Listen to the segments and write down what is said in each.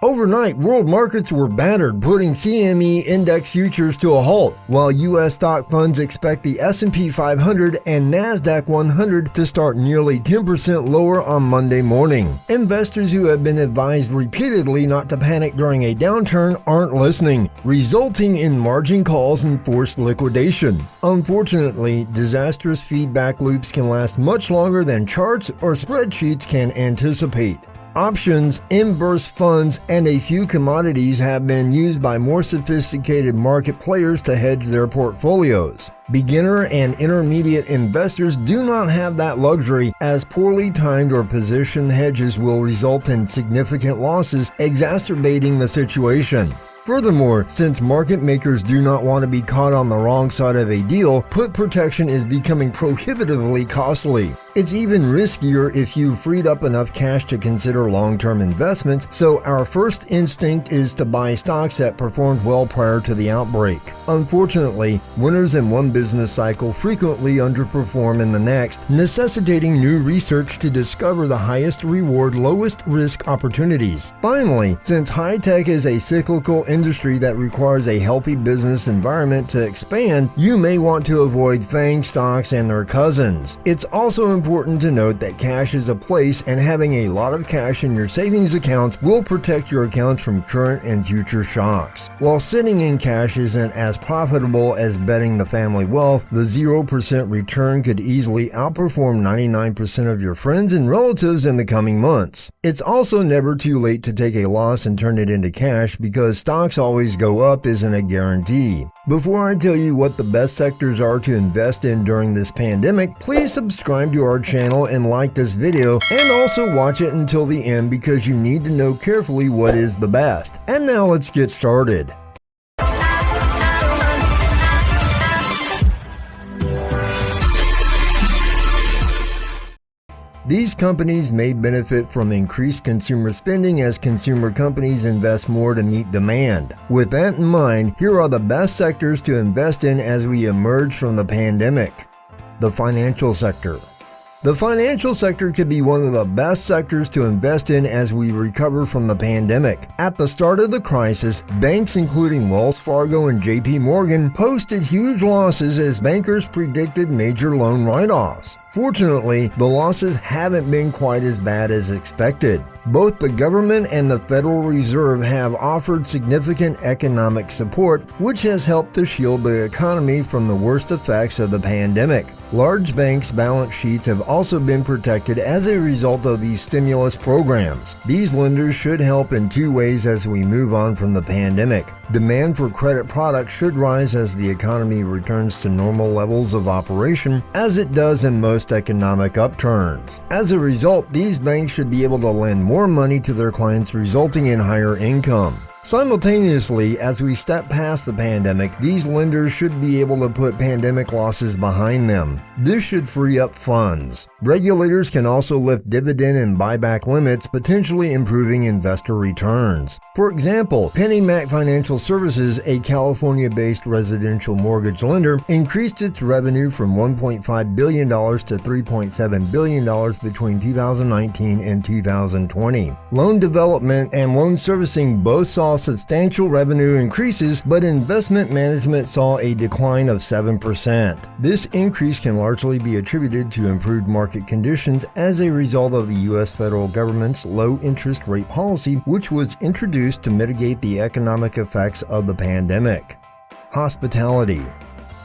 Overnight, world markets were battered, putting CME index futures to a halt, while U.S. stock funds expect the S&P 500 and Nasdaq 100 to start nearly 10% lower on Monday morning. Investors who have been advised repeatedly not to panic during a downturn aren't listening, resulting in margin calls and forced liquidation. Unfortunately, disastrous feedback loops can last much longer than charts or spreadsheets can anticipate. Options, inverse funds, and a few commodities have been used by more sophisticated market players to hedge their portfolios. Beginner and intermediate investors do not have that luxury, as poorly timed or positioned hedges will result in significant losses, exacerbating the situation. Furthermore, since market makers do not want to be caught on the wrong side of a deal, put protection is becoming prohibitively costly. It's even riskier if you've freed up enough cash to consider long-term investments, so our first instinct is to buy stocks that performed well prior to the outbreak. Unfortunately, winners in one business cycle frequently underperform in the next, necessitating new research to discover the highest reward, lowest risk opportunities. Finally, since high-tech is a cyclical industry that requires a healthy business environment to expand, you may want to avoid FAANG stocks and their cousins. It's also important to note that cash is a place, and having a lot of cash in your savings accounts will protect your accounts from current and future shocks. While sitting in cash isn't as profitable as betting the family wealth, the 0% return could easily outperform 99% of your friends and relatives in the coming months. It's also never too late to take a loss and turn it into cash, because stocks always go up isn't a guarantee. Before I tell you what the best sectors are to invest in during this pandemic, please subscribe to our channel and like this video, and also watch it until the end, because you need to know carefully what is the best. And now let's get started. These companies may benefit from increased consumer spending as consumer companies invest more to meet demand. With that in mind, here are the best sectors to invest in as we emerge from the pandemic. The financial sector. The financial sector could be one of the best sectors to invest in as we recover from the pandemic. At the start of the crisis, banks including Wells Fargo and JP Morgan posted huge losses as bankers predicted major loan write-offs. Fortunately, the losses haven't been quite as bad as expected. Both the government and the Federal Reserve have offered significant economic support, which has helped to shield the economy from the worst effects of the pandemic. Large banks' balance sheets have also been protected as a result of these stimulus programs. These lenders should help in two ways as we move on from the pandemic. Demand for credit products should rise as the economy returns to normal levels of operation, as it does in most economic upturns. As a result, these banks should be able to lend more money to their clients, resulting in higher income. Simultaneously, as we step past the pandemic, these lenders should be able to put pandemic losses behind them. This should free up funds. Regulators can also lift dividend and buyback limits, potentially improving investor returns. For example, PennyMac Financial Services, a California-based residential mortgage lender, increased its revenue from $1.5 billion to $3.7 billion between 2019 and 2020. Loan development and loan servicing both saw substantial revenue increases, but investment management saw a decline of 7%. This increase can largely be attributed to improved market conditions as a result of the U.S. federal government's low interest rate policy, which was introduced to mitigate the economic effects of the pandemic. Hospitality.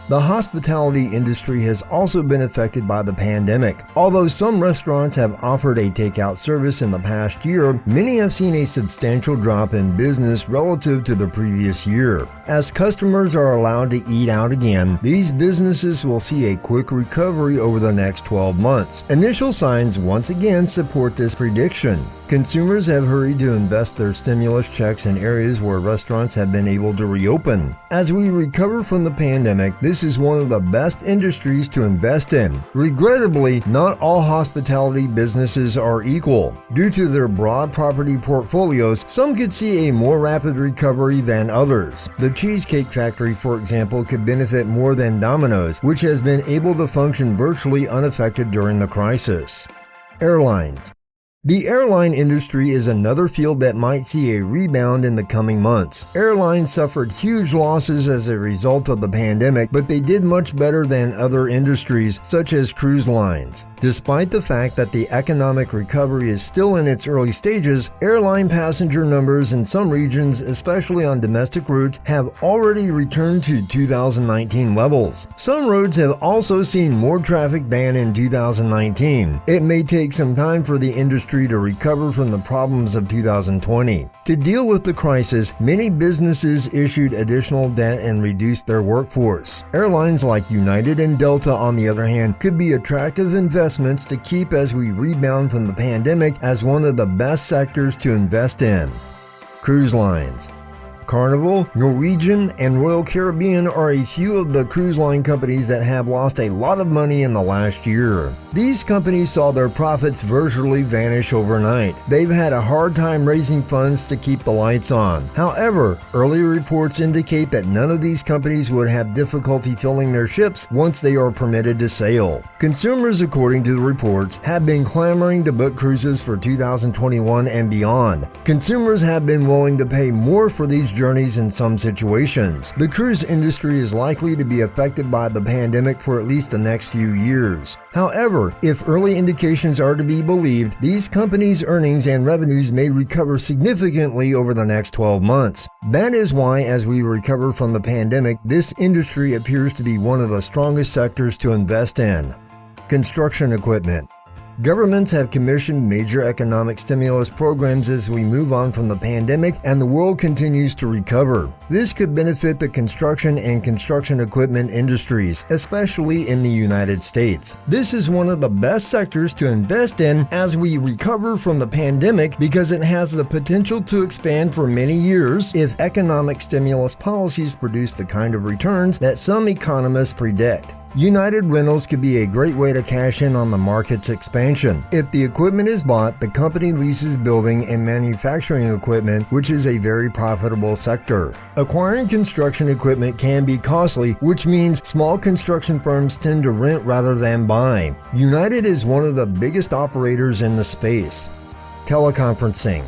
The hospitality industry has also been affected by the pandemic. Although some restaurants have offered a takeout service in the past year, many have seen a substantial drop in business relative to the previous year. As customers are allowed to eat out again, these businesses will see a quick recovery over the next 12 months. Initial signs once again support this prediction. Consumers have hurried to invest their stimulus checks in areas where restaurants have been able to reopen. As we recover from the pandemic, this is one of the best industries to invest in. Regrettably, not all hospitality businesses are equal. Due to their broad property portfolios, some could see a more rapid recovery than others. The Cheesecake Factory, for example, could benefit more than Domino's, which has been able to function virtually unaffected during the crisis. Airlines. The airline industry is another field that might see a rebound in the coming months. Airlines suffered huge losses as a result of the pandemic, but they did much better than other industries, such as cruise lines. Despite the fact that the economic recovery is still in its early stages, airline passenger numbers in some regions, especially on domestic routes, have already returned to 2019 levels. Some roads have also seen more traffic than in 2019. It may take some time for the industry to recover from the problems of 2020. To deal with the crisis, many businesses issued additional debt and reduced their workforce. Airlines like United and Delta, on the other hand, could be attractive investments to keep as we rebound from the pandemic as one of the best sectors to invest in. Cruise lines. Carnival, Norwegian, and Royal Caribbean are a few of the cruise line companies that have lost a lot of money in the last year. These companies saw their profits virtually vanish overnight. They've had a hard time raising funds to keep the lights on. However, early reports indicate that none of these companies would have difficulty filling their ships once they are permitted to sail. Consumers, according to the reports, have been clamoring to book cruises for 2021 and beyond. Consumers have been willing to pay more for these journeys in some situations. The cruise industry is likely to be affected by the pandemic for at least the next few years. However, if early indications are to be believed, these companies' earnings and revenues may recover significantly over the next 12 months. That is why, as we recover from the pandemic, this industry appears to be one of the strongest sectors to invest in. Construction equipment. Governments have commissioned major economic stimulus programs as we move on from the pandemic and the world continues to recover. This could benefit the construction and construction equipment industries, especially in the United States. This is one of the best sectors to invest in as we recover from the pandemic because it has the potential to expand for many years if economic stimulus policies produce the kind of returns that some economists predict. United Rentals could be a great way to cash in on the market's expansion. If the equipment is bought, the company leases building and manufacturing equipment, which is a very profitable sector. Acquiring construction equipment can be costly, which means small construction firms tend to rent rather than buy. United is one of the biggest operators in the space. Teleconferencing.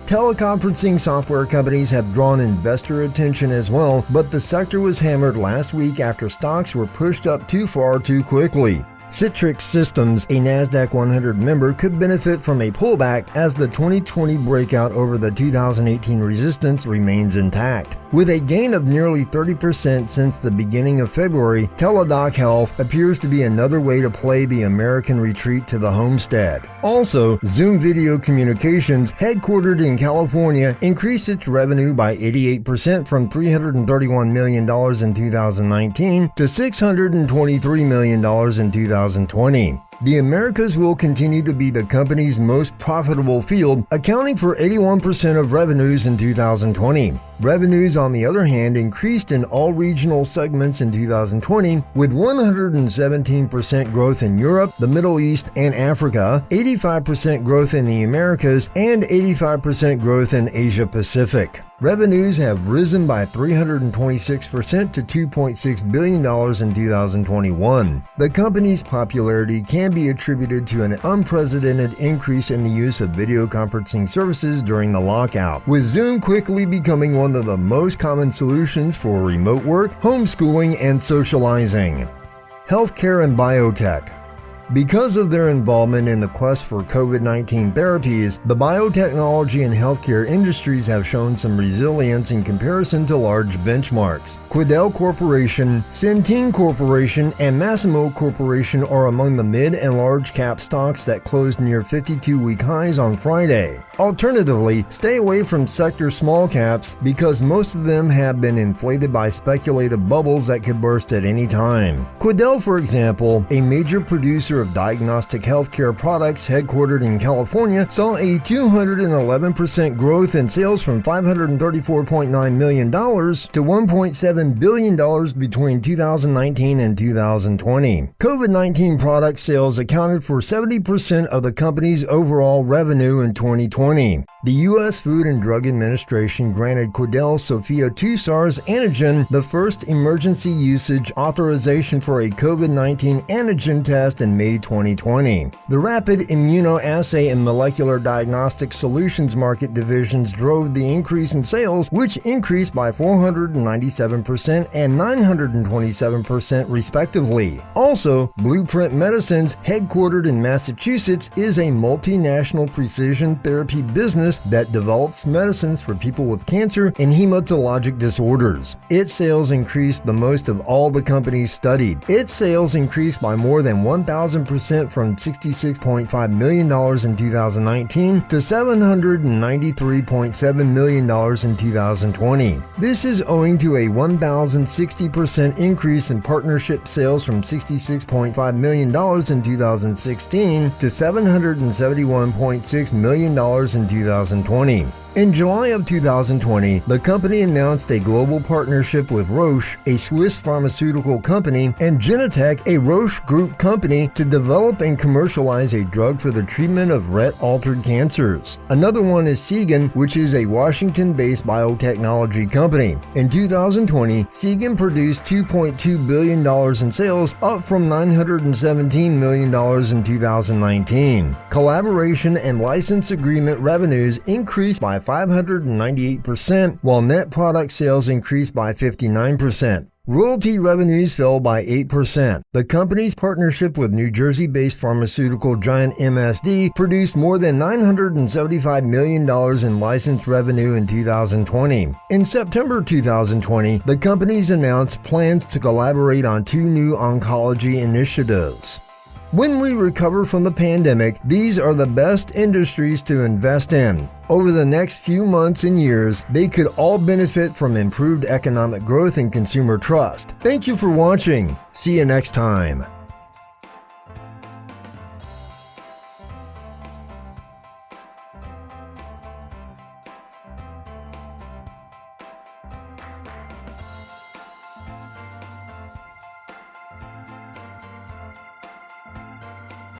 Teleconferencing software companies have drawn investor attention as well, but the sector was hammered last week after stocks were pushed up too far too quickly. Citrix Systems, a Nasdaq 100 member, could benefit from a pullback as the 2020 breakout over the 2018 resistance remains intact. With a gain of nearly 30% since the beginning of February, Teladoc Health appears to be another way to play the American retreat to the homestead. Also, Zoom Video Communications, headquartered in California, increased its revenue by 88% from $331 million in 2019 to $623 million in 2020. The Americas will continue to be the company's most profitable field, accounting for 81% of revenues in 2020. Revenues, on the other hand, increased in all regional segments in 2020, with 117% growth in Europe, the Middle East, and Africa, 85% growth in the Americas, and 85% growth in Asia Pacific. Revenues have risen by 326% to $2.6 billion in 2021. The company's popularity can be attributed to an unprecedented increase in the use of video conferencing services during the lockout, with Zoom quickly becoming one of the most common solutions for remote work, homeschooling, and socializing. Healthcare and biotech. Because of their involvement in the quest for COVID-19 therapies, the biotechnology and healthcare industries have shown some resilience in comparison to large benchmarks. Quidel Corporation, Centene Corporation, and Masimo Corporation are among the mid and large cap stocks that closed near 52-week highs on Friday. Alternatively, stay away from sector small caps because most of them have been inflated by speculative bubbles that could burst at any time. Quidel, for example, a major producer of diagnostic healthcare products headquartered in California, saw a 211% growth in sales from $534.9 million to $1.7 billion between 2019 and 2020. COVID-19 product sales accounted for 70% of the company's overall revenue in 2020. The U.S. Food and Drug Administration granted Quidel Sofia 2 SARS antigen the first emergency usage authorization for a COVID-19 antigen test in May May 2020. The rapid immunoassay and molecular diagnostic solutions market divisions drove the increase in sales, which increased by 497% and 927% respectively. Also, Blueprint Medicines, headquartered in Massachusetts, is a multinational precision therapy business that develops medicines for people with cancer and hematologic disorders. Its sales increased the most of all the companies studied. Its sales increased by more than 1,000% from $66.5 million in 2019 to $793.7 million in 2020. This is owing to a 1,060% increase in partnership sales from $66.5 million in 2016 to $771.6 million in 2020. In July of 2020, the company announced a global partnership with Roche, a Swiss pharmaceutical company, and Genentech, a Roche Group company, to develop and commercialize a drug for the treatment of RET-altered cancers. Another one is Seagen, which is a Washington-based biotechnology company. In 2020, Seagen produced $2.2 billion in sales, up from $917 million in 2019. Collaboration and license agreement revenues increased by 598%, while net product sales increased by 59%. Royalty revenues fell by 8%. The company's partnership with New Jersey-based pharmaceutical giant MSD produced more than $975 million in licensed revenue in 2020. In September 2020, the companies announced plans to collaborate on 2 new oncology initiatives. When we recover from the pandemic, these are the best industries to invest in. Over the next few months and years, they could all benefit from improved economic growth and consumer trust. Thank you for watching. See you next time.